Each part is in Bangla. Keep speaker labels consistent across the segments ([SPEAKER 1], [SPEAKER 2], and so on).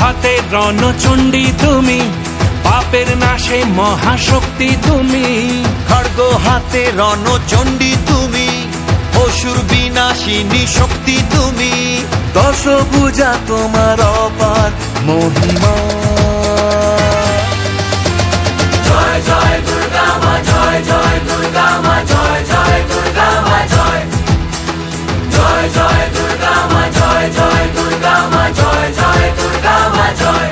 [SPEAKER 1] হাতে রণচণ্ডী তুমি, পাপের নাশে মহাশক্তি তুমি।
[SPEAKER 2] খড়গ হাতে রণচণ্ডী তুমি, অসুর বিনাশিনী শক্তি তুমি।
[SPEAKER 3] দশভুজা তোমার অপার মহিমা।
[SPEAKER 2] জয় জয় দুর্গা মা, জয় জয় দুর্গা মা, জয় জয় দুর্গা মা, জয় জয় জয় দুর্গা মা, জয় জয় দুর্গা মা, জয় জয় দুর্গা মা, জয়।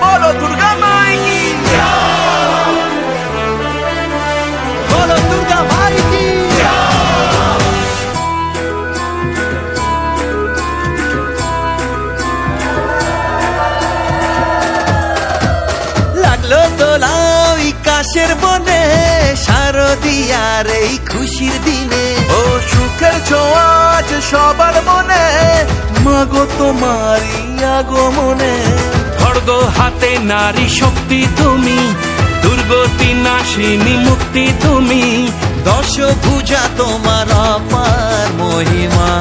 [SPEAKER 3] বলো দুর্গা মাই কি, বলো দুর্গা মাই কি। লাগলো দোলাই কাশের বনে, শারদিয়ার এই খুশির দিনে। ও সুখের ছোঁয়া আজ সবার মনে, মাগো তোমারই আগমনে।
[SPEAKER 1] খড়গ হাতে নারী শক্তি তুমি, দুর্গতি নাশিনী মুক্তি তুমি।
[SPEAKER 2] দশভুজা তোমার অপার মহিমা।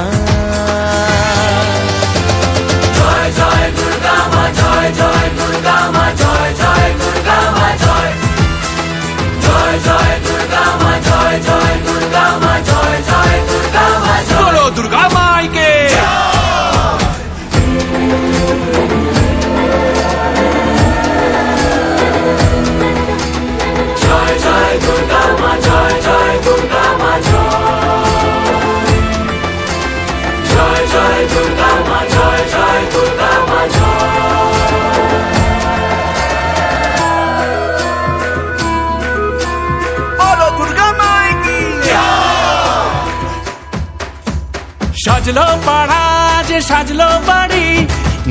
[SPEAKER 2] জয় জয় দুর্গা মা, জয় জয় দুর্গা মা, জয় জয় দুর্গা মা, জয় জয় জয় দুর্গা মা, জয় জয় দুর্গা মা, জয় জয় দুর্গা মা, জয়।
[SPEAKER 1] বলো দুর্গা মাইকে।
[SPEAKER 2] জয় জয় দুর্গা মা, জয় জয় দুর্গা মা, জয় জয় দুর্গা মা, জয় জয় দুর্গা মা,
[SPEAKER 3] বলো দুর্গা মাই কি।
[SPEAKER 1] সাজলো পাড়া যে সাজলো বাড়ি,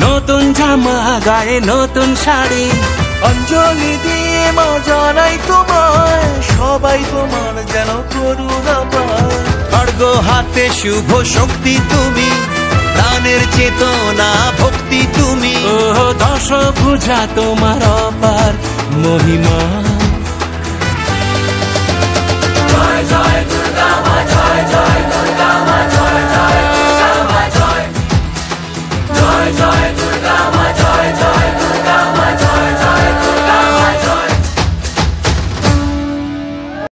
[SPEAKER 1] নতুন জামা গায়ে নতুন শাড়ি।
[SPEAKER 3] অঞ্জলি দিয়ে মা জানাই তোমায়, সবাই তোমার যেন করুণা পায়।
[SPEAKER 2] খড়গ হাতে শুভ শক্তি তুমি, প্রাণের চেতনা ভক্তি তুমি।
[SPEAKER 1] ও দশভুজা তোমার অপার মহিমা।